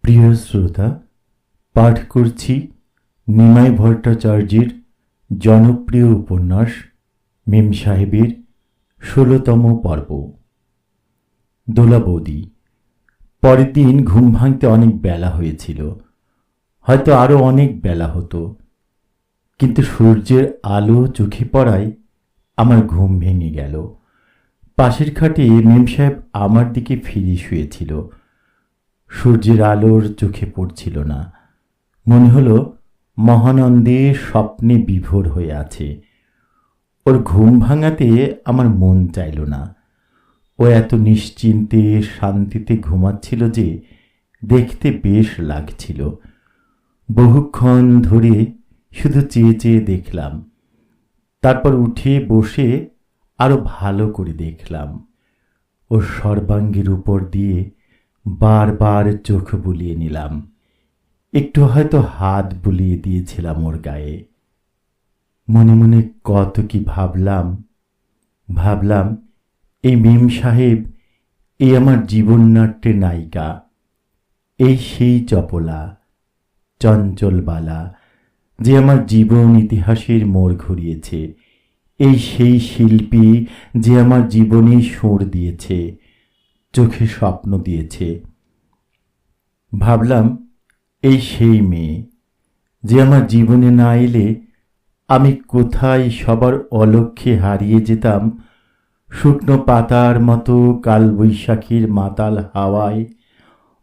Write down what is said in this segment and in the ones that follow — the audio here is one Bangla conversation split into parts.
প্রিয় শ্রোতা, পাঠ করছি নিমাই ভট্টাচার্যের জনপ্রিয় উপন্যাস মেম সাহেবের ১৬তম পর্ব। দোলা বৌদি। পরের দিন ঘুম ভাঙতে অনেক বেলা হয়েছিল, হয়তো আরো অনেক বেলা হতো, কিন্তু সূর্যের আলো চোখে পড়ায় আমার ঘুম ভেঙে গেল। পাশের খাটে মেম সাহেব আমার দিকে ফিরে শুয়েছিল। সূর্যের আলোর চোখে পড়ছিল না, মনে হলো মহানন্দে স্বপ্নে বিভোর হয়ে আছে। ওর ঘুম ভাঙাতে আমার মন চাইল না। ও এত নিশ্চিন্তে শান্তিতে ঘুমাচ্ছিল যে দেখতে বেশ লাগছিল। বহুক্ষণ ধরে শুধু চেয়ে চেয়ে দেখলাম, তারপর উঠে বসে আরো ভালো করে দেখলাম। ওর সর্বাঙ্গের উপর দিয়ে বারবার চোখ বুলিয়ে নিলাম, একটু হয়তো হাত বুলিয়ে দিয়েছিলাম ওর গায়ে। মনে মনে কত কি ভাবলাম এই মেম সাহেব, এই আমার জীবননাট্যের নায়িকা, এই সেই চপলা চঞ্চলবালা যে আমার জীবন ইতিহাসের মোড় ঘুরিয়েছে, এই সেই শিল্পী যে আমার জীবনে সুর দিয়েছে, চোখে স্বপ্ন দিয়েছে। ভাবলাম এই সেই মেয়ে যে আমার জীবনে না এলে আমি কোথায় সবার অলক্ষ্যে হারিয়ে যেতাম, শুকনো পাতার মতো কালবৈশাখীর মাতাল হাওয়ায়,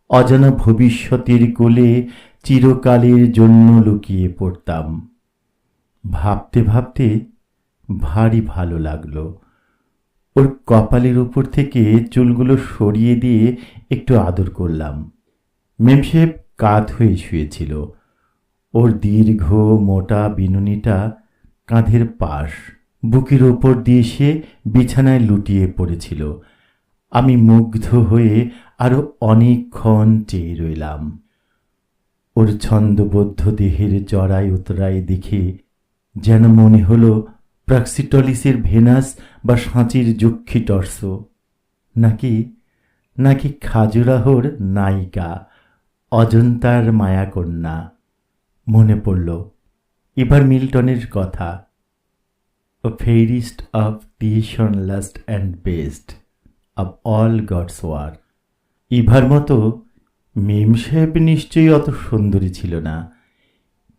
অজানা ভবিষ্যতের কোলে চিরকালের জন্য লুকিয়ে পড়তাম। ভাবতে ভাবতে ভারী ভালো লাগলো। ওর কপালের উপর থেকে চুলগুলো সরিয়ে দিয়ে একটু আদর করলাম। মেম সাহেব কাত হয়ে শুয়েছিল। ওর দীর্ঘ মোটা বিনুনিটা কাঁধের পাশ, বুকের ওপর দিয়ে সে বিছানায় লুটিয়ে পড়েছিল। আমি মুগ্ধ হয়ে আরো অনেকক্ষণ চেয়ে রইলাম। ওর ছন্দবদ্ধ দেহের জড়াই উতরাই দেখে যেন মনে হলো প্রাক্সিটলিসের ভেনাস বা সাঁচির যক্ষী টর্স, নাকি খাজুরাহোর নায়িকা অজন্তার মায়াকন্যা। মনে পড়ল এবার মিল্টনের কথা, A fairest of creation last and best of all God's war। ইভার মতো মেম সাহেব নিশ্চয়ই অত সুন্দরী ছিল না,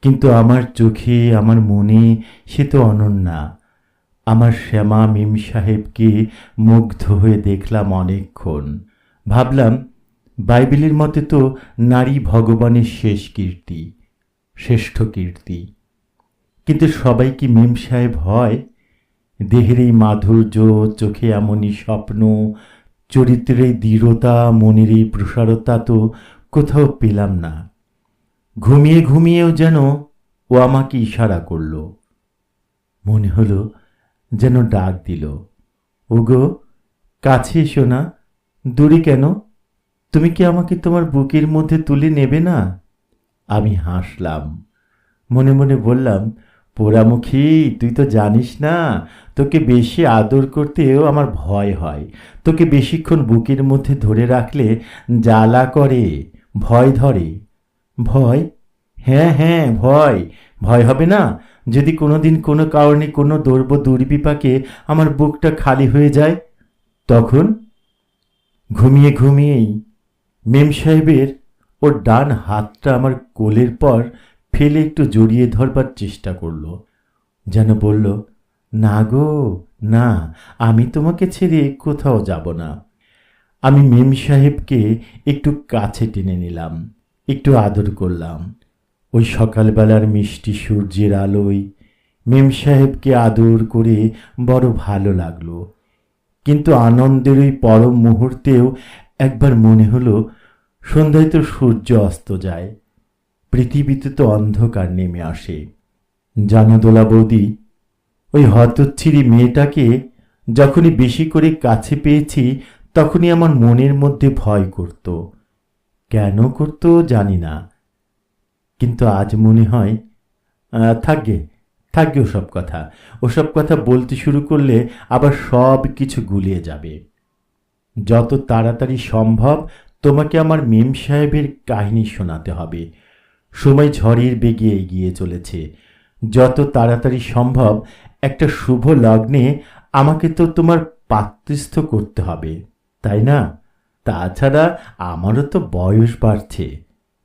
কিন্তু আমার চোখে আমার মনে সে তো অনন্যা। আমার শ্যামা মেম সাহেবকে মুগ্ধ হয়ে দেখলাম অনেকক্ষণ। ভাবলাম বাইবেলের মতে তো নারী ভগবানের শেষ কীর্তি, শ্রেষ্ঠ কীর্তি। কিন্তু সবাই কি মেম সাহেব হয়? দেহের এই মাধুর্য, চোখে এমনই স্বপ্ন, চরিত্রের দৃঢ়তা, মনের এই প্রসারতা তো কোথাও পেলাম না। ঘুমিয়ে ঘুমিয়েও যেন ও আমাকে ইশারা করল। মনে হলো যেন ডাক দিল, ওগো কাছে এসো না, দূরে কেন? তুমি কি আমাকে তোমার বুকের মধ্যে তুলে নেবে না? আমি হাসলাম, মনে মনে বললাম, পোড়ামুখী, তুই তো জানিস না, তোকে বেশি আদর করতেও আমার ভয় হয়। তোকে বেশিক্ষণ বুকের মধ্যে ধরে রাখলে জ্বালা করে, ভয় ধরে। ভয়? হ্যাঁ হ্যাঁ, ভয় হবে না যদি কোনোদিন কোনো কারণে কোনো দুর্বিপাকে আমার বুকটা খালি হয়ে যায়? তখন ঘুমিয়ে ঘুমিয়েই মেম সাহেবের ওর ডান হাতটা আমার কোলের পর ফেলে একটু জড়িয়ে ধরবার চেষ্টা করল, যেন বলল, না গো না, আমি তোমাকে ছেড়ে কোথাও যাব না। আমি মেম সাহেবকে একটু কাছে টেনে নিলাম, একটু আদর করলাম। ওই সকালবেলার মিষ্টি সূর্যের আলোয় মেম সাহেবকে আদর করে বড় ভালো লাগলো। কিন্তু আনন্দের ওই পরম মুহূর্তেও একবার মনে হলো, সন্ধ্যায় তো সূর্য অস্ত যায়, পৃথিবীতে তো অন্ধকার নেমে আসে। জানো দোলা বৌদি, ওই হতচ্ছিরি মেয়েটাকে যখনই বেশি করে কাছে পেয়েছি তখনই আমার মনের মধ্যে ভয় করত। কেন করত জানি না, কিন্তু আজ মনে হয় থাকবে ওসব কথা বলতে শুরু করলে আবার সব কিছু গুলিয়ে যাবে। যত তাড়াতাড়ি সম্ভব তোমাকে আমার মেম সাহেবের কাহিনী শোনাতে হবে। সময় ঝড়ের বেগে এগিয়ে চলেছে। যত তাড়াতাড়ি সম্ভব একটা শুভ লগ্নে আমাকে তো তোমার পাত্রস্থ করতে হবে, তাই না? তাছাড়া আমারও তো বয়স বাড়ছে।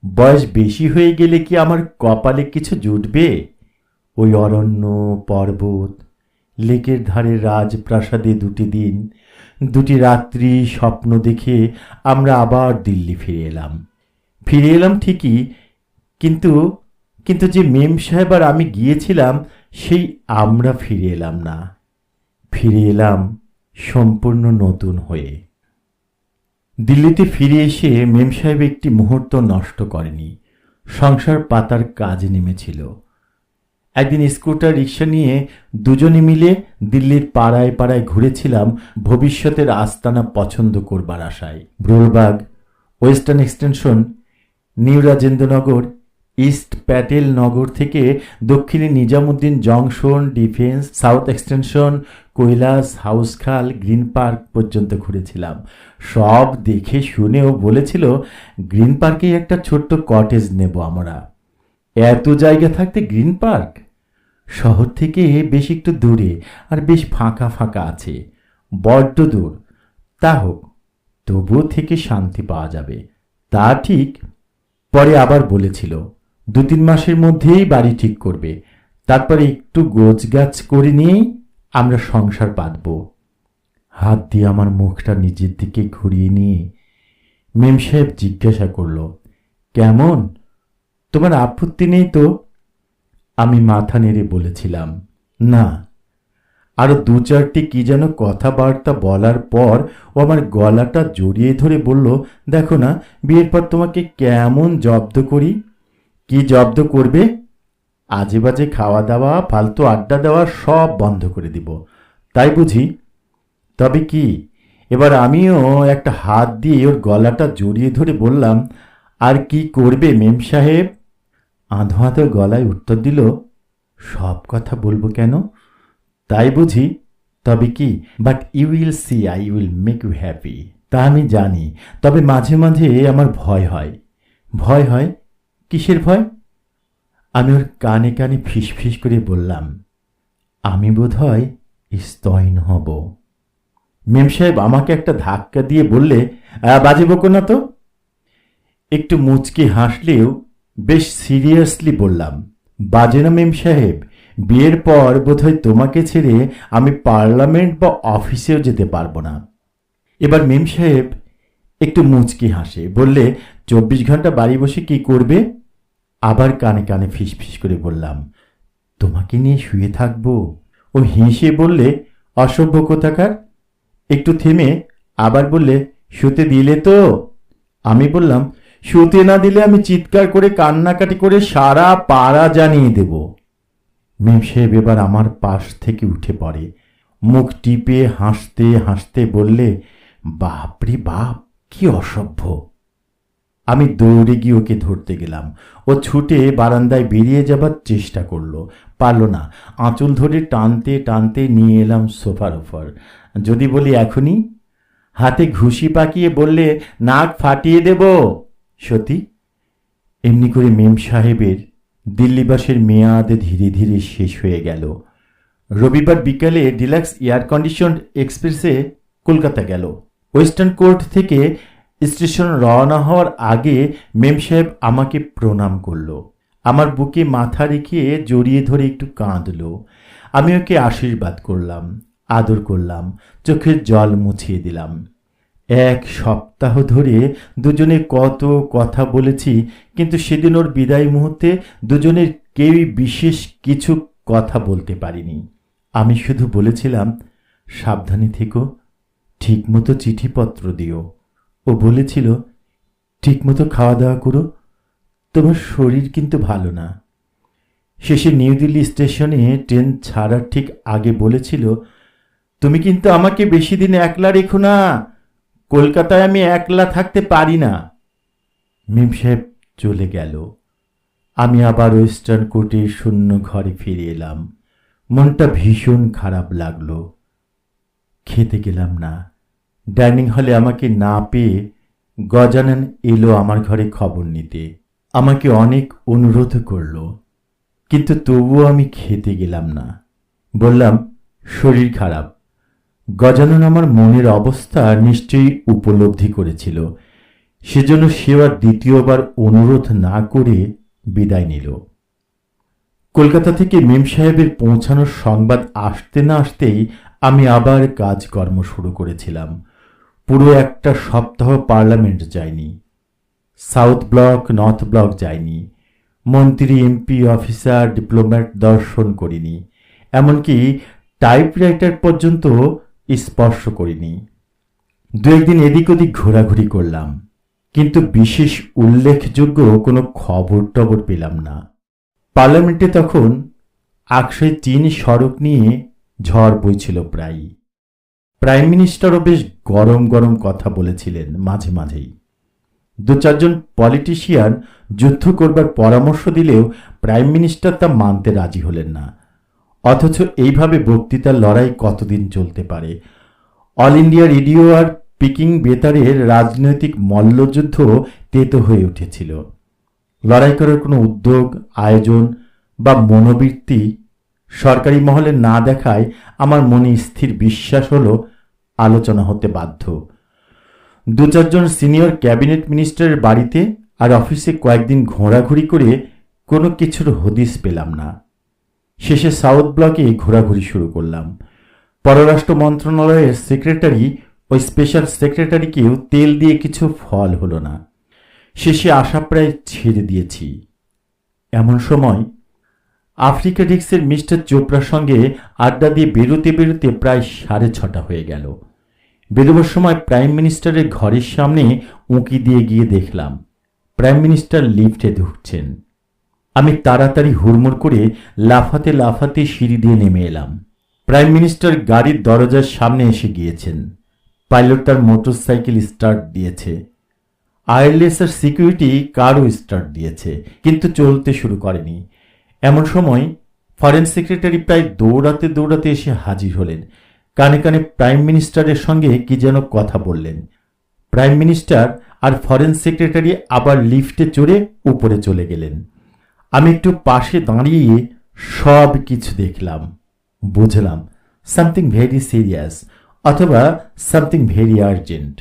বয়স বেশি হয়ে গেলে কি আমার কপালে কিছু জুটবে? ওই অরণ্য, পর্বত, লেকের ধারে রাজপ্রাসাদে 2টি দিন, 2টি রাত্রি স্বপ্ন দেখে আমরা আবার দিল্লি ফিরে এলাম ঠিকই, কিন্তু কিন্তু যে মেম সাহেব আর আমি গিয়েছিলাম, সেই আমরা ফিরে এলাম না। ফিরে এলাম সম্পূর্ণ নতুন হয়ে। দিল্লিতে ফিরে এসে মেম সাহেব একটি মুহূর্ত নষ্ট করেনি। সংসার পাতার কাজে নেমেছিল। একদিন স্কুটার রিক্সা নিয়ে দুজনে মিলে দিল্লির পাড়ায় পাড়ায় ঘুরেছিলাম ভবিষ্যতের আস্তানা পছন্দ করবার আশায়। ব্রোলবাগ, Western Extension, New Rajendranagar, East Patel Nagar থেকে দক্ষিণে Nizamuddin junction, Defence, South Extension, Kailash, Hauz Khas, Green Park পর্যন্ত ঘুরেছিলাম। সব দেখে শুনেও বলেছিল গ্রিন পার্কেই একটা ছোট্ট কটেজ নেব আমরা। এত জায়গা থাকতে গ্রিন পার্ক? শহর থেকে বেশ একটু দূরে, আর বেশ ফাঁকা ফাঁকা আছে। বড্ড দূর, তা হোক, তবুও থেকে শান্তি পাওয়া যাবে। তা ঠিক। পরে আবার বলেছিল 2-3 মাসের মধ্যেই বাড়ি ঠিক করবে, তারপরে একটু গোছগাছ করে নিয়েই আমরা সংসার বাঁধব। হাত দিয়ে আমার মুখটা নিজের দিকে ঘুরিয়ে নিয়ে মেম সাহেব জিজ্ঞাসা করল, কেমন? তোমার আপত্তি নেই তো? আমি মাথা নেড়ে বলেছিলাম, না। আরো 2-4টি কি যেন কথাবার্তা বলার পর ও আমার গলাটা জড়িয়ে ধরে বলল, দেখো না, বিয়ের পর তোমাকে কেমন জব্দ করি। কি জব্দ করবে? আজে বাজে খাওয়া দাওয়া, ফালতু আড্ডা দেওয়া সব বন্ধ করে দিব, তাই বুঝি? তবে কি? এবার আমিও একটা হাত দিয়ে ওর গলাটা জড়িয়ে ধরে বললাম, আর কি করবে মেম সাহেব? আধো আধো গলায় উত্তর দিল, সব কথা বলবো কেন? তাই বুঝি? তবে কি? But you will see, I will make you happy. তা আমি জানি, তবে মাঝে মাঝে আমার ভয় হয়। ভয় হয়? কিসের ভয়? আমি ওর কানে কানে ফিস ফিস করে বললাম, আমি বোধহয় স্তয়ন হব। মেম সাহেব আমাকে একটা ধাক্কা দিয়ে বললে, বাজে বকো না তো। একটু মুচকি হাসলেও বেশ সিরিয়াসলি বললাম, বাজে না মেম সাহেব, বিয়ের পর বোধহয় তোমাকে ছেড়ে আমি পার্লামেন্ট বা অফিসেও যেতে পারবো না। এবার মেম সাহেব একটু মুচকি হাসে, বললে, 24 ঘন্টা বাড়ি বসে কি করবে? আবার কানে কানে ফিস ফিস করে বললাম, তোমাকে নিয়ে শুয়ে থাকবো। ও হেসে বললে, অসভ্য কোথাকার। একটু থেমে আবার বললে, শুতে দিলে তো? আমি বললাম, শুতে না দিলে আমি চিৎকার করে কান্নাকাটি করে সারা পাড়া জানিয়ে দেব। মেম সাহেব এবার আমার পাশ থেকে উঠে পড়ে, মুখ টিপে হাসতে হাসতে বললে, বাপরে বাপ, কি অসভ্য। আমি দৌড়ে গিয়ে ওকে ধরতে গেলাম। ও ছুটে বারান্দায় বেরিয়ে যাবার চেষ্টা করলো, পারল না। আঁচল ধরে টানতে টানতে নিয়ে এলাম সোফার ওপর। যদি বলি এখনই? হাতে ঘুষি পাকিয়ে বললে, নাক ফাটিয়ে দেব। সত্যি? এমনি করে মেম সাহেবের দিল্লিবাসের মেয়াদ ধীরে ধীরে শেষ হয়ে গেল। রবিবার বিকালে ডিলাক্স এয়ার কন্ডিশন এক্সপ্রেসে কলকাতা গেল। ওয়েস্টার্ন কোর্ট থেকে স্টেশন রওনা হওয়ার আগে মেম সাহেব আমাকে প্রণাম করল। আমার বুকে মাথা রেখে জড়িয়ে ধরে একটু কাঁদল। আমি ওকে আশীর্বাদ করলাম, আদর করলাম, চোখের জল মুছিয়ে দিলাম। 1 সপ্তাহ ধরে দুজনে কত কথা বলেছি, কিন্তু সেদিন ওর বিদায় মুহূর্তে দুজনের কেউই বিশেষ কিছু কথা বলতে পারিনি। আমি শুধু বলেছিলাম, সাবধানে থেকো, ঠিকমতো চিঠিপত্র দিও। ও বলেছিল, ঠিকমতো খাওয়া দাওয়া করো, তোমার শরীর কিন্তু ভালো না। শেষে নিউ দিল্লি স্টেশনে ট্রেন ছাড়ার ঠিক আগে বলেছিল, তুমি কিন্তু আমাকে বেশি দিন একলা রেখো না, কলকাতায় আমি একলা থাকতে পারি না। মেম সাহেব চলে গেল। আমি আবার ওয়েস্টার্ন কোর্টের শূন্য ঘরে ফিরে এলাম। মনটা ভীষণ খারাপ লাগলো। খেতে গেলাম না। ডাইনিং হলে আমাকে না পেয়ে গজানন এলো আমার ঘরে খবর নিতে, আমাকে অনেক অনুরোধ করল, কিন্তু তবুও আমি খেতে গেলাম না। বললাম শরীর খারাপ। গজানন আমার মনের অবস্থা নিশ্চয়ই উপলব্ধি করেছিল, সেজন্য সে আর দ্বিতীয়বার অনুরোধ না করে বিদায় নিল। কলকাতা থেকে মেম সাহেবের পৌঁছানোর সংবাদ আসতে না আসতেই আমি আবার কাজকর্ম শুরু করেছিলাম। পুরো একটা সপ্তাহ পার্লামেন্ট যায়নি, সাউথ ব্লক নর্থ ব্লক যায়নি, মন্ত্রী এমপি অফিসার ডিপ্লোম্যাট দর্শন করিনি, এমনকি টাইপরাইটার পর্যন্ত স্পর্শ করিনি। দু একদিন এদিক ওদিক ঘোরাঘুরি করলাম, কিন্তু বিশেষ উল্লেখযোগ্য কোনো খবর টবর পেলাম না। পার্লামেন্টে তখন আকশাই চীন সড়ক নিয়ে ঝড় বইছিল প্রায়। প্রাইম মিনিস্টারও বেশ গরম গরম কথা বলেছিলেন মাঝে মাঝেই। দু চারজন পলিটিশিয়ান যুদ্ধ করবার পরামর্শ দিলেও প্রাইম মিনিস্টার তা মানতে রাজি হলেন না। অথচ এইভাবে বক্তৃতার লড়াই কতদিন চলতে পারে? অল ইন্ডিয়া রেডিও আর পিকিং বেতারের রাজনৈতিক মল্লযুদ্ধ তেতো হয়ে উঠেছিল। লড়াই করার কোনো উদ্যোগ, আয়োজন বা মনোবৃত্তি সরকারি মহলে না দেখায় আমার মনে স্থির বিশ্বাস হলো আলোচনা হতে বাধ্য। দু চারজন সিনিয়র ক্যাবিনেট মিনিস্টারের বাড়িতে আর অফিসে কয়েকদিন ঘোরাঘুরি করে কোনো কিছুর হদিস পেলাম না। শেষে সাউথ ব্লকে ঘোরাঘুরি শুরু করলাম। পররাষ্ট্র মন্ত্রণালয়ের সেক্রেটারি ওই স্পেশাল সেক্রেটারিকেও তেল দিয়ে কিছু ফল হলো না। শেষে আশা প্রায় ছেড়ে দিয়েছি। এমন সময় আফ্রিকা ডেস্কের মিস্টার চোপড়ার সঙ্গে আড্ডা দিয়ে বেরোতে বেরোতে প্রায় 6:30 হয়ে গেল। বেরোবার সময় প্রাইম মিনিস্টারের ঘরের সামনে উঁকি দিয়ে গিয়ে দেখলাম প্রাইম মিনিস্টার লিফটে ঢুকছেন। আমি তাড়াতাড়ি হুড়মুড় করে লাফাতে লাফাতে সিঁড়ি দিয়ে নেমে এলাম। প্রাইম মিনিস্টার গাড়ির দরজার সামনে এসে গিয়েছেন। পাইলট তার মোটর সাইকেল স্টার্ট দিয়েছে। আয়ারলেস আর সিকিউরিটি কারও স্টার্ট দিয়েছে, কিন্তু চলতে শুরু করেনি। এমন সময় ফরেন সেক্রেটারি প্রায় দৌড়াতে দৌড়াতে এসে হাজির হলেন। কানে কানে প্রাইম মিনিস্টারের সঙ্গে কি যেন কথা বললেন। প্রাইম মিনিস্টার আর ফরেন সেক্রেটারি আবার লিফটে চড়ে উপরে চলে গেলেন। আমি একটু পাশে দাঁড়িয়ে সব কিছু দেখলাম, বুঝলাম সামথিং ভেরি সিরিয়াস অথবা সামথিং ভেরি আর্জেন্ট।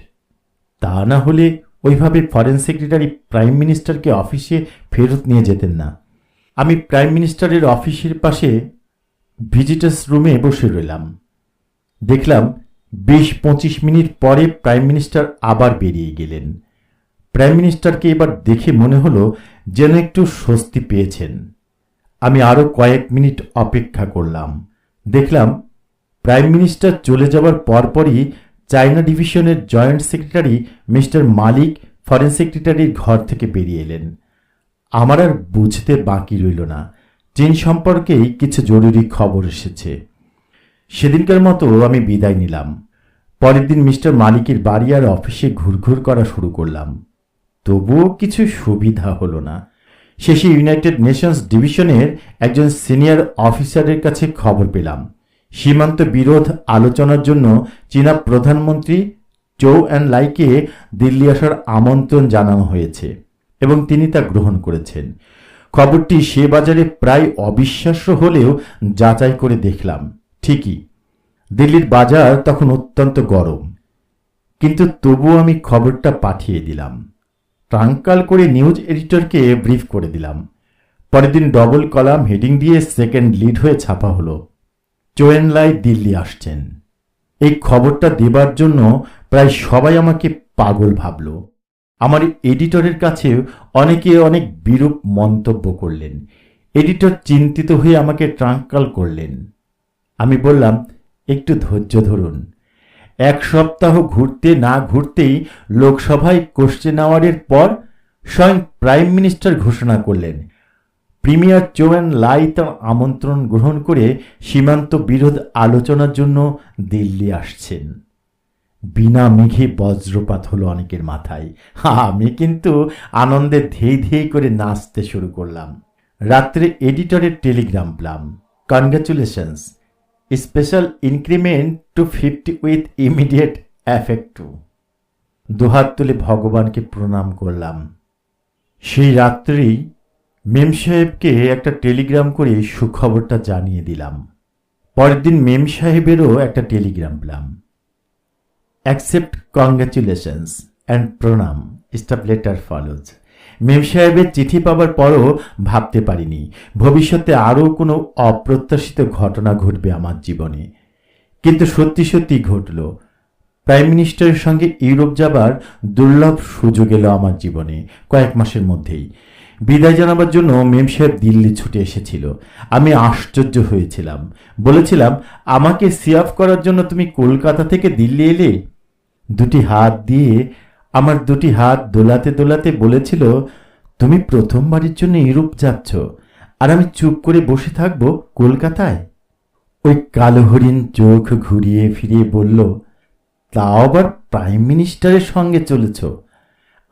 তা না হলে ওইভাবে ফরেন সেক্রেটারি প্রাইম মিনিস্টারকে অফিসে ফেরত নিয়ে যেতেন না। আমি প্রাইম মিনিস্টারের অফিসের পাশে ভিজিটার্স রুমে বসে রইলাম। দেখলাম 20-25 মিনিট পরে প্রাইম মিনিস্টার আবার বেরিয়ে গেলেন। প্রাইম মিনিস্টারকে এবার দেখে মনে হলো যেন একটু স্বস্তি পেয়েছেন। আমি আরও কয়েক মিনিট অপেক্ষা করলাম। দেখলাম প্রাইম মিনিস্টার চলে যাবার পরপরই চায়না ডিভিশনের জয়েন্ট সেক্রেটারি মিস্টার মালিক ফরেন সেক্রেটারির ঘর থেকে বেরিয়ে এলেন। আমার আর বুঝতে বাকি রইল না চীন সম্পর্কেই কিছু জরুরি খবর এসেছে। সেদিনকার মতো আমি বিদায় নিলাম। পরের দিন মিস্টার মালিকের বাড়ি আর অফিসে ঘুরঘুর করা শুরু করলাম। তবুও কিছু সুবিধা হলো না। শেষে ইউনাইটেড নেশনস ডিভিশনের একজন সিনিয়র অফিসারের কাছে খবর পেলাম সীমান্ত বিরোধ আলোচনার জন্য চীনা প্রধানমন্ত্রী চৌ এন লাইকে দিল্লি আসার আমন্ত্রণ জানানো হয়েছে এবং তিনি তা গ্রহণ করেছেন। খবরটি সে বাজারে প্রায় অবিশ্বাস্য হলেও যাচাই করে দেখলাম ঠিকই দিল্লির বাজার তখন অত্যন্ত গরম। কিন্তু তবুও আমি খবরটা পাঠিয়ে দিলাম। ট্রাঙ্কাল করে নিউজ এডিটরকে ব্রিফ করে দিলাম। পরের দিন ডবল কলাম হেডিং দিয়ে সেকেন্ড লিড হয়ে ছাপা হলো, চৌ এন লাই দিল্লি আসছেন। এই খবরটা দেবার জন্য প্রায় সবাই আমাকে পাগল ভাবল। আমার এডিটরের কাছে অনেকে অনেক বিরূপ মন্তব্য করলেন। এডিটর চিন্তিত হয়ে আমাকে ট্রাঙ্কাল করলেন। আমি বললাম একটু ধৈর্য ধরুন। 1 সপ্তাহ ঘুরতে না ঘুরতেই লোকসভায় কোশ্চেন আওয়ারের পর স্বয়ং প্রাইম মিনিস্টার ঘোষণা করলেন প্রিমিয়ার চৌ এন লাই তার আমন্ত্রণ গ্রহণ করে সীমান্ত বিরোধ আলোচনার জন্য দিল্লি আসছেন। বিনা মেঘে বজ্রপাত হলো অনেকের মাথায়। আমি কিন্তু আনন্দে ধেই ধেই করে নাচতে শুরু করলাম। রাত্রে এডিটরের টেলিগ্রাম পেলাম, congratulations, special increment to 50 with immediate effect to. দুহাত তুলে ভগবানকে প্রণাম করলাম। সেই রাত্রেই মেম সাহেবকে একটা টেলিগ্রাম করে সুখবরটা জানিয়ে দিলাম। পরের দিন মেম সাহেবেরও একটা টেলিগ্রাম পেলাম। অ্যাকসেপ্ট কংগ্র্যাচুলেশনস অ্যান্ড প্রণাম, স্টাফ লেটার ফলোজ। মেম সাহেবের চিঠি পাবার পরও ভাবতে পারিনি ভবিষ্যতে আরও কোনো অপ্রত্যাশিত ঘটনা ঘটবে আমার জীবনে, কিন্তু সত্যি সত্যি ঘটল। প্রাইম মিনিস্টারের সঙ্গে ইউরোপ যাবার দুর্লভ সুযোগ এলো আমার জীবনে কয়েক মাসের মধ্যেই। বিদায় জানাবার জন্য মেম সাহেব দিল্লি ছুটে এসেছিল। আমি আশ্চর্য হয়েছিলাম, বলেছিলাম, আমাকে সিয়াফ করার জন্য তুমি কলকাতা থেকে দিল্লি এলে? দুটি হাত দিয়ে আমার দুটি হাত দোলাতে দোলাতে বলেছিল, তুমি প্রথমবারের জন্য ইউরোপ যাচ্ছ, আর আমি চুপ করে বসে থাকবো কলকাতায়? ওই কালো হরিণ চোখ ঘুরিয়ে ফিরিয়ে বলল, তাও আবার প্রাইম মিনিস্টারের সঙ্গে চলেছ,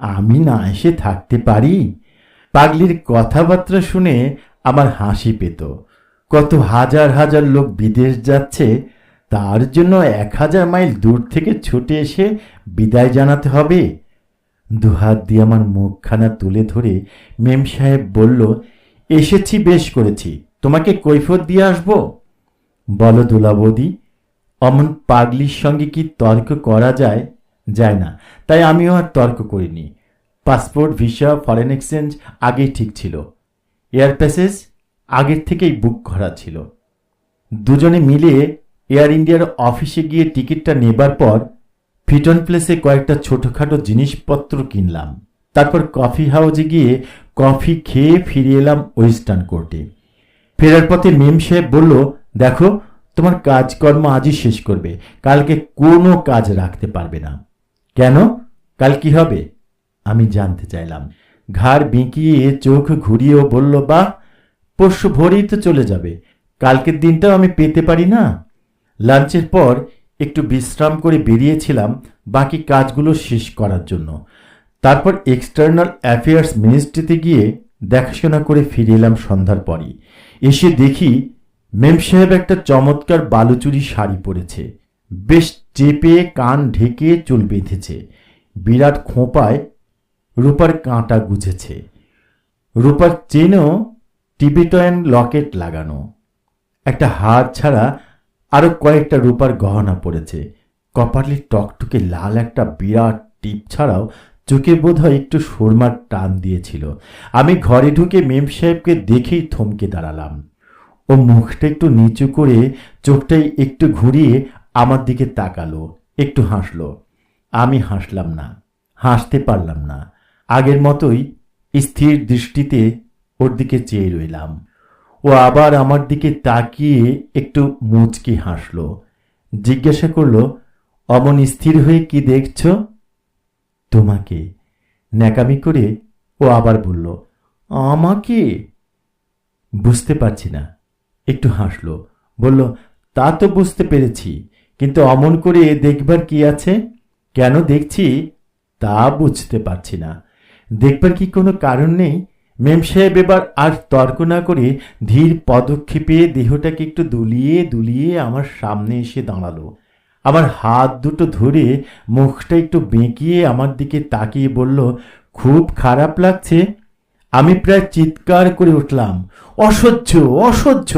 আমি না এসে থাকতে পারি? পাগলির কথাবার্তা শুনে আমার হাসি পেত। কত হাজার হাজার লোক বিদেশ যাচ্ছে, তার জন্য 1000 মাইল দূর থেকে ছুটে এসে বিদায় জানাতে হবে? দুহাত দিয়ে আমার মুখখানা তুলে ধরে মেম সাহেব বলল, এসেছি বেশ করেছি, তোমাকে কৈফিয়ত দিয়ে আসবো? বলো দুলা বৌদি, অমন পাগলির সঙ্গে কি তর্ক করা যায়? যায় না, তাই আমিও আর তর্ক করিনি। পাসপোর্ট, ভিসা, ফরেন এক্সচেঞ্জ আগেই ঠিক ছিল। এয়ার প্যাসেজ আগের থেকেই বুক করা ছিল। দুজনে মিলে এয়ার ইন্ডিয়ার অফিসে গিয়ে টিকিটটা নেবার পর ফিটন প্লেসে কয়েকটা ছোটোখাটো জিনিসপত্র কিনলাম। তারপর কফি হাউসে গিয়ে কফি খেয়ে ফিরে এলাম ওয়েস্টার্ন কোর্টে। ফেরার পথে মেম সাহেব বলল, দেখো, তোমার কাজকর্ম আজই শেষ করবে, কালকে কোনো কাজ রাখতে পারবে না। কেন? কাল কি হবে? আমি জানতে চাইলাম। ঘাড় বেঁকিয়ে চোখ ঘুরিয়েও বলল, বাহ, পরশু ভোরেই তো চলে যাবে, কালকের দিনটাও আমি পেতে পারি না? লাঞ্চের পর একটু বিশ্রাম করে বেরিয়েছিলাম বাকি কাজগুলো শেষ করার জন্য। তারপর এক্সটার্নাল অ্যাফেয়ার্স মিনিস্ট্রিতে গিয়ে দেখাশোনা করে ফিরে এলাম সন্ধ্যার পরই। এসে দেখি মেম সাহেব একটা চমৎকার বালুচুরি শাড়ি পরেছে, বেশ চেপে কান ঢেকে চুল বেঁধেছে, বিরাট খোঁপায় রূপার কাঁটা গুজেছে, রূপার চেনও টিবেটান লকেট লাগানো, একটা হার ছাড়া আরো কয়েকটা রূপার গহনা পড়েছে, কপালে টকটকে লাল একটা বিরাট টিপ ছাড়াও চোখে বোধহয় একটু সুরমার টান দিয়েছিল। আমি ঘরে ঢুকে মেম সাহেবকে দেখেই থমকে দাঁড়ালাম। ও মুখটা একটু নিচু করে চোখটাই একটু ঘুরিয়ে আমার দিকে তাকালো, একটু হাসলো। আমি হাসলাম না, হাসতে পারলাম না। আগের মতোই স্থির দৃষ্টিতে ওর দিকে চেয়ে রইলাম। ও আবার আমার দিকে তাকিয়ে একটু মুচকি হাসলো, জিজ্ঞাসা করলো, অমন স্থির হয়ে কি দেখছ? তোমাকে। ন্যাকামি করে ও আবার বলল, আমাকে? বুঝতে পারছি না। একটু হাসলো, বলল, তা তো বুঝতে পেরেছি, কিন্তু অমন করে দেখবার কি আছে? কেন দেখছি তা বুঝতে পারছি না। দেখবার কি কোনো কারণ নেই? মেম সাহেব এবার আর তর্ক না করে ধীর পদক্ষেপে দেহটাকে একটু দুলিয়ে দুলিয়ে আমার সামনে এসে দাঁড়ালো। আমার হাত দুটো ধরে মুখটা একটু বেঁকিয়ে আমার দিকে তাকিয়ে বলল, খুব খারাপ লাগছে? আমি প্রায় চিৎকার করে উঠলাম, অসহ্য, অসহ্য!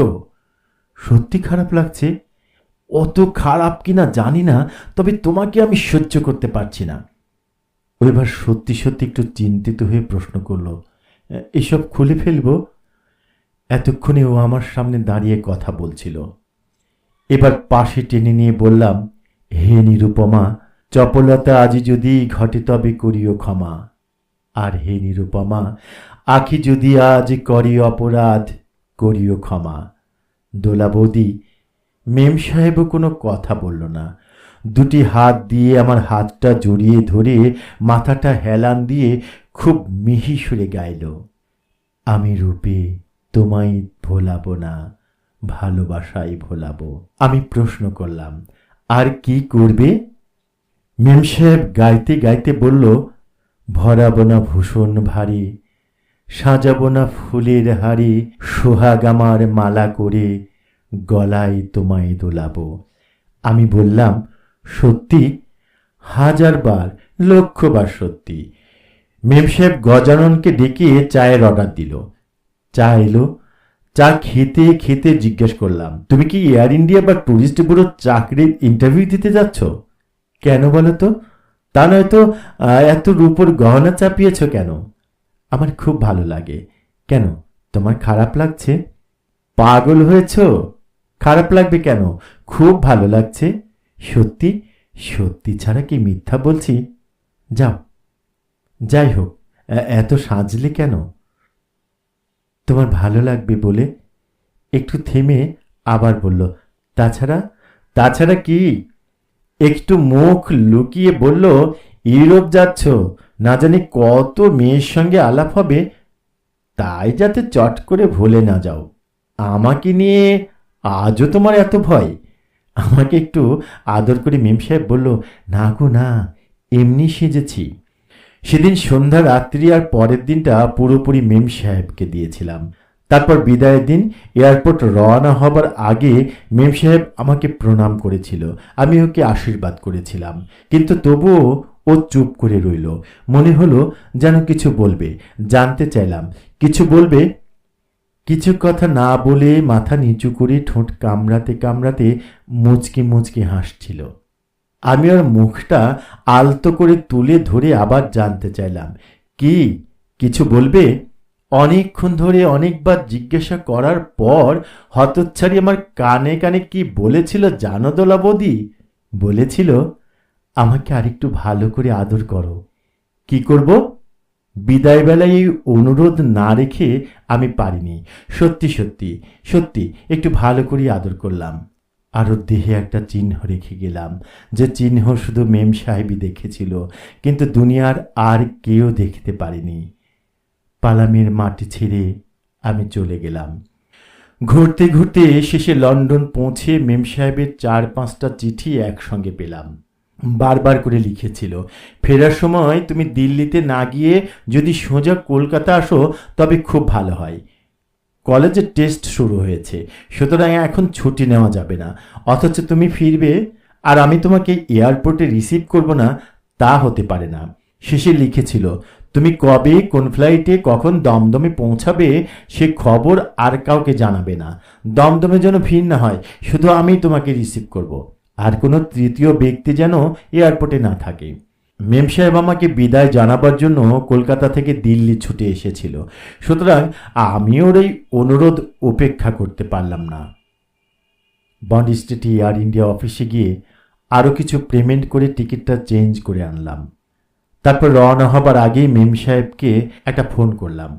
সত্যি খারাপ লাগছে? অত খারাপ কিনা জানি না, তবে তোমাকে আমি সহ্য করতে পারছি না। ও এবার সত্যি সত্যি একটু চিন্তিত হয়ে প্রশ্ন করল, এসব খুলে ফেলবো? এতক্ষণে ও আমার সামনে দাঁড়িয়ে কথা বলছিল। এবার পাশে টেনে নিয়ে বললাম, হে নিরুপমা, চপলতা আজি যদি ঘটে তবে করিও ক্ষমা। আর হে নিরুপমা, আখি যদি আজ করি অপরাধ করিও ক্ষমা। দোলা বৌদি। মেম সাহেবও কোনো কথা বলল না। দুটি হাত দিয়ে আমার হাতটা জড়িয়ে ধরে মাথাটা হেলান দিয়ে খুব মিহি সুরে গাইল, আমি রূপে তোমায় ভোলাবো না, ভালোবাসাই ভোলাবো। আমি প্রশ্ন করলাম, আর কি করবে? মেম সাহেব গাইতে গাইতে বলল, ভরাবো না ভূষণ ভারী, সাজাবো না ফুলের হাড়ি, সোহাগ আমার মালা করে গলায় তোমায় দোলাবো। আমি বললাম, সত্যি? 1000 বার লক্ষ্যবার সত্যি। মেম সাহেব গজাননকে ডেকে চায়ের অর্ডার দিল। চা এলো। চা খেতে খেতে জিজ্ঞেস করলাম, তুমি কি এয়ার ইন্ডিয়া বা ট্যুরিস্ট ব্যুরোর চাকরির ইন্টারভিউ দিতে যাচ্ছ? কেন বলো তো? তা নয়তো এত রূপোর গহনা চাপিয়েছ কেন? আমার খুব ভালো লাগে। কেন, তোমার খারাপ লাগছে? পাগল হয়েছ? খারাপ লাগবে কেন? খুব ভালো লাগছে। সত্যি? সত্যি ছাড়া কি মিথ্যা বলছি? যাও। যাই হোক, এত সাজলে কেন? তোমার ভালো লাগবে বলে। একটু থেমে আবার বলল, তাছাড়া? তাছাড়া কি? একটু মুখ লুকিয়ে বলল, ইউরোপ যাচ্ছ, না জানি কত মেয়ের সঙ্গে আলাপ হবে, তাই যাতে চট করে ভুলে না যাও। আমাকে নিয়ে আজও তোমার এত ভয়? আমাকে একটু আদর করে মেম সাহেব বলল, না গো না, এমনি সেজেছি। সেদিন সন্ধ্যা রাত্রি আর পরের দিনটা পুরোপুরি মেম সাহেবকে দিয়েছিলাম। তারপর বিদায়ের দিন এয়ারপোর্ট রওনা হবার আগে মেম সাহেব আমাকে প্রণাম করেছিল, আমি ওকে আশীর্বাদ করেছিলাম, কিন্তু তবুও ও চুপ করে রইল। মনে হলো যেন কিছু বলবে। জানতে চাইলাম কিছু বলবে। কিছু কথা না বলে মাথা নিচু করে ঠোঁট কামড়াতে কামড়াতে মুচকি মুচকি হাসছিল। আমি ওর মুখটা আলতো করে তুলে ধরে আবার জানতে চাইলাম, কি কিছু বলবে? অনেকক্ষণ ধরে অনেকবার জিজ্ঞাসা করার পর হতচ্ছাড়ি আমার কানে কানে কি বলেছিল জানো দোলা বৌদি? বলেছিল, আমাকে আরেকটু ভালো করে আদর করো। কি করব? বিদায়বেলায় এই অনুরোধ না রেখে আমি পারিনি। সত্যি সত্যি সত্যি একটু ভালো করে আদর করলাম। আর ওর দেহে একটা চিহ্ন রেখে গেলাম, যে চিহ্ন শুধু মেম সাহেবই দেখেছিল, কিন্তু দুনিয়ার আর কেউ দেখতে পারেনি। পালামের মাটি ছেড়ে আমি চলে গেলাম। ঘুরতে ঘুরতে শেষে লন্ডন পৌঁছে মেম সাহেবের 4-5টা চিঠি একসঙ্গে পেলাম। বারবার করে লিখেছিল, ফেরার সময় তুমি দিল্লিতে না গিয়ে যদি সোজা কলকাতা আসো তবে খুব ভালো হয়। কলেজের টেস্ট শুরু হয়েছে, সুতরাং এখন ছুটি নেওয়া যাবে না। অথচ তুমি ফিরবে আর আমি তোমাকে এয়ারপোর্টে রিসিভ করব না, তা হতে পারে না। শেষে লিখেছিল, তুমি কবে কোন ফ্লাইটে কখন দমদমে পৌঁছাবে সে খবর আর কাউকে জানাবে না। দমদমে যেন ভিড় না হয়, শুধু আমি তোমাকে রিসিভ করব, আর কোনো তৃতীয় ব্যক্তি যেন এয়ারপোর্টে না থাকে। মেম সাহেব আমাকে বিদায় জানাবার জন্য কলকাতা থেকে দিল্লি ছুটে এসেছিল, সুতরাং আমি ওর এই অনুরোধ উপেক্ষা করতে পারলাম না। বন্ড স্ট্রিট এয়ার ইন্ডিয়া অফিসে গিয়ে আরও কিছু পেমেন্ট করে টিকিটটা চেঞ্জ করে আনলাম। তারপর রওনা হবার আগেই মেম সাহেবকে একটা ফোন করলাম।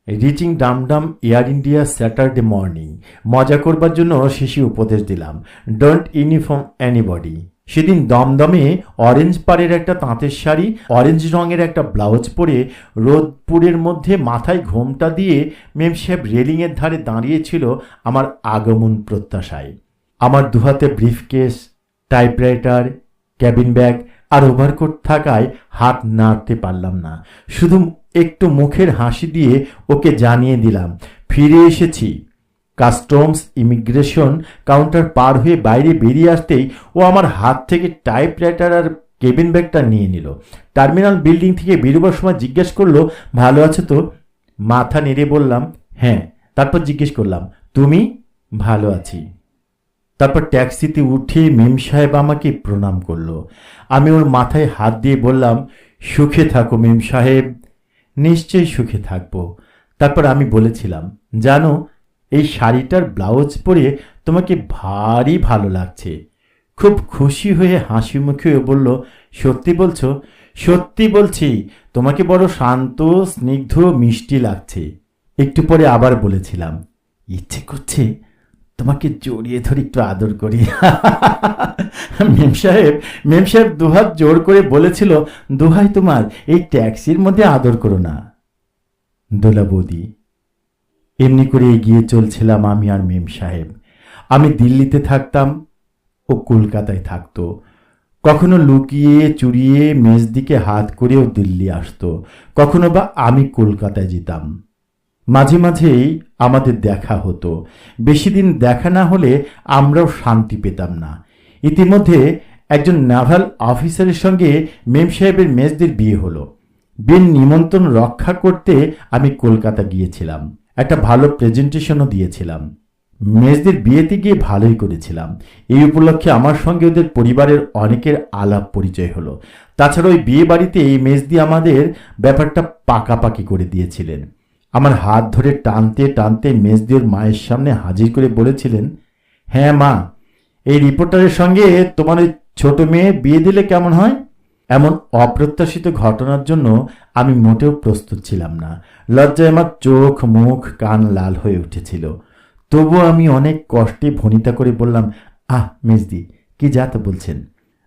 Reaching Dumdum Air India Saturday morning. মজা করবার জন্য শেষে উপদেশ দিলাম, ডোন্ট ইউনিফর্ম এনিবডি। সেদিন দমদমে অরেঞ্জ পাড়ের একটা তাঁতের শাড়ি, অরেঞ্জ রঙের একটা ব্লাউজ পরে রোদপুরের মধ্যে মাথায় ঘোমটা দিয়ে মেম সাহেব রেলিংয়ের ধারে দাঁড়িয়েছিল আমার আগমন প্রত্যাশায়। আমার দুহাতে ব্রিফকেস, টাইপরাইটার, ক্যাবিন ব্যাগ আর ওভারকোট থাকায় হাত নাড়তে পারলাম না। শুধু একটু মুখের হাসি দিয়ে ওকে জানিয়ে দিলাম, ফিরে এসেছি। কাস্টমস ইমিগ্রেশন কাউন্টার পার হয়ে বাইরে বেরিয়ে আসতেই ও আমার হাত থেকে টাইপরাইটার আর কেবিন ব্যাগটা নিয়ে নিল। টার্মিনাল বিল্ডিং থেকে বেরোবার সময় জিজ্ঞেস করলো, ভালো আছো তো? মাথা নেড়ে বললাম, হ্যাঁ। তারপর জিজ্ঞেস করলাম, তুমি? ভালো আছি। তারপর ট্যাক্সিতে উঠে মেম সাহেব আমাকে প্রণাম করলো। আমি ওর মাথায় হাত দিয়ে বললাম, সুখে থাকো মেম সাহেব। নিশ্চয়ই সুখে থাকবো। তারপর আমি বলেছিলাম, জানো, এই শাড়িটার ব্লাউজ পরে তোমাকে ভারী ভালো লাগছে। খুব খুশি হয়ে হাসি মুখে বলল, সত্যি বলছো? সত্যি বলছি, তোমাকে বড় শান্ত, স্নিগ্ধ, মিষ্টি লাগছে। একটু পরে আবার বলেছিলাম, ইচ্ছে করছে তোমাকে জড়িয়ে ধরে একটু আদর করি। মেম সাহেব দুহাত জোর করে বলেছিল, দোহাই তোমার, এই ট্যাক্সির মধ্যে আদর করো না। দোলা বৌদি। এমনি করে এগিয়ে চলছিলাম আমি আর মেম সাহেব। আমি দিল্লিতে থাকতাম, ও কলকাতায় থাকতো। কখনো লুকিয়ে চুরিয়ে মেজ দিকে হাত করেও দিল্লি আসতো, কখনো বা আমি কলকাতায় যেতাম। মাঝে মাঝেই আমাদের দেখা হতো। বেশি দিন দেখা না হলে আমরাও শান্তি পেতাম না। ইতিমধ্যে একজন নাভাল অফিসারের সঙ্গে মেম সাহেবের মেজদির বিয়ে হলো। বিয়ের নিমন্ত্রণ রক্ষা করতে আমি কলকাতা গিয়েছিলাম। একটা ভালো প্রেজেন্টেশনও দিয়েছিলাম। মেজদির বিয়েতে গিয়ে ভালোই করেছিলাম। এই উপলক্ষে আমার সঙ্গে ওদের পরিবারের অনেকের আলাপ পরিচয় হলো। তাছাড়া ওই বিয়ে বাড়িতে এই মেজদি আমাদের ব্যাপারটা পাকাপাকি করে দিয়েছিলেন। আমার হাত ধরে টানতে টানতে মেজদি ওর মায়ের সামনে হাজির করে বলেছিলেন, হ্যাঁ মা, এই রিপোর্টারের সঙ্গে তোমার ওই ছোট মেয়ে বিয়ে দিলে কেমন হয়? এমন অপ্রত্যাশিত ঘটনার জন্য আমি মোটেও প্রস্তুত ছিলাম না। লজ্জায় আমার চোখ, মুখ, কান লাল হয়ে উঠেছিল। তবুও আমি অনেক কষ্টে ভনিতা করে বললাম, মেজদি, কি যা তা বলছেন?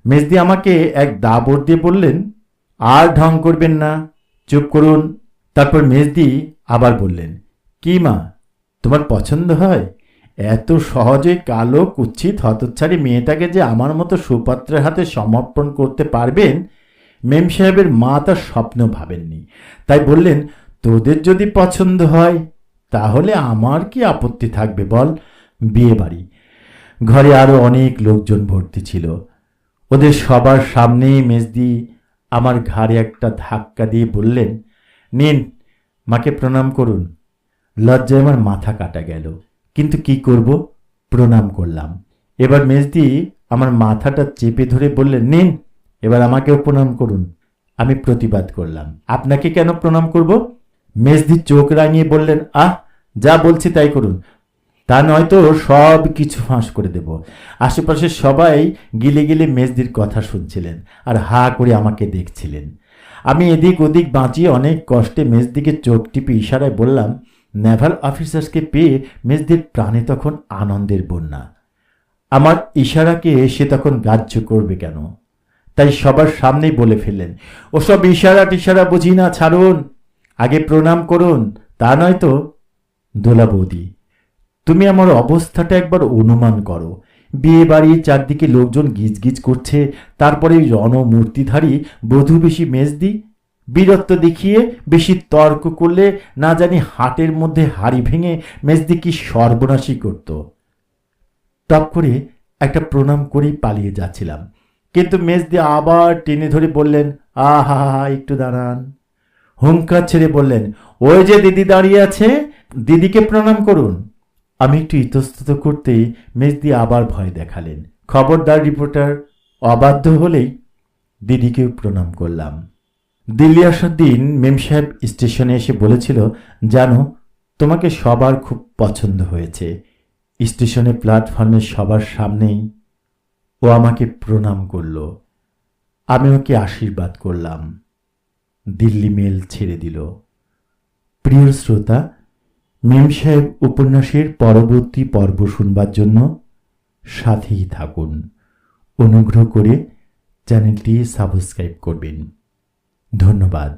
মেজদি আমাকে এক দাবড় দিয়ে বললেন, আর ঢং করবেন না, চুপ করুন। তারপর মেজদি আবার বললেন, কি মা, তোমার পছন্দ হয়? এত সহজে কালো কুৎসিত হতচ্ছাড়ি মেয়েটাকে যে আমার মতো সুপাত্রের হাতে সমর্পণ করতে পারবেন, মেম সাহেবের মা তার স্বপ্ন ভাবেননি। তাই বললেন, তোদের যদি পছন্দ হয় তাহলে আমার কি আপত্তি থাকবে বল? বিয়ে বাড়ি, ঘরে আরো অনেক লোকজন ভর্তি ছিল। ওদের সবার সামনেই মেজদি আমার ঘাড়ে একটা ধাক্কা দিয়ে বললেন, নিন, মাকে প্রণাম করুন। লজ্জায় আমার মাথা কাটা গেল, কিন্তু কি করব, প্রণাম করলাম। এবার মেজদি আমার মাথাটা চেপে ধরে বললেন, নিন, এবার আমাকেও প্রণাম করুন। আমি প্রতিবাদ করলাম, আপনাকে কেন প্রণাম করব? মেজদি চোখ রাঙিয়ে বললেন, যা বলছি তাই করুন, তা নয়তো সব কিছু ফাঁস করে দেব। আশেপাশে সবাই গিলে গিলে মেজদির কথা শুনছিলেন আর হা করে আমাকে দেখছিলেন। আমি এদিক ওদিক বাঁচিয়ে অনেক কষ্টে মেজদিকে চোখ টিপে ইশারায় বললাম, নেভাল অফিসার্সকে পেয়ে মেজদির প্রাণে তখন আনন্দের বন্যা। আমার ইশারাকে সে তখন গ্রাহ্য করবে কেন? তাই সবার সামনেই বলে ফেললেন, ওসব ইশারা টিশারা বুঝি না, ছাড়ুন, আগে প্রণাম করুন, তা নয়তো। দোলা বৌদি, তুমি আমার অবস্থাটা একবার অনুমান করো। বিয়ে বাড়ির চারদিকে লোকজন গিজগিজ করছে, তারপরে রণমূর্তিধারী বধূ বেশি মেজদি বীরত্ব দেখিয়ে বেশি তর্ক করলে না জানি হাটের মধ্যে হাড়ি ভেঙে মেজদি কি সর্বনাশী করত। টপ করে একটা প্রণাম করেই পালিয়ে যাচ্ছিলাম, কিন্তু মেজদি আবার টেনে ধরে বললেন, আহা, একটু দাঁড়ান। হুঙ্কার ছেড়ে বললেন, ওই যে দিদি দাঁড়িয়ে আছে, দিদিকে প্রণাম করুন। আমি একটু ইতস্তত করতেই মেজদি আবার ভয় দেখালেন। খবরদার রিপোর্টার, অবাধ্য হলেই। দিদিকেও প্রণাম করলাম। দিল্লি আসার দিন মেম সাহেব স্টেশনে এসে বলেছিল, জানো, তোমাকে সবার খুব পছন্দ হয়েছে। স্টেশনে প্ল্যাটফর্মের সবার সামনেই ও আমাকে প্রণাম করল। আমি ওকে আশীর্বাদ করলাম। দিল্লি মেল ছেড়ে দিল। প্রিয় শ্রোতা, মেম সাহেব উপন্যাসের পরবর্তী পর্ব শুনবার জন্য সাথেই থাকুন। অনুগ্রহ করে চ্যানেলটি সাবস্ক্রাইব করবেন। ধন্যবাদ।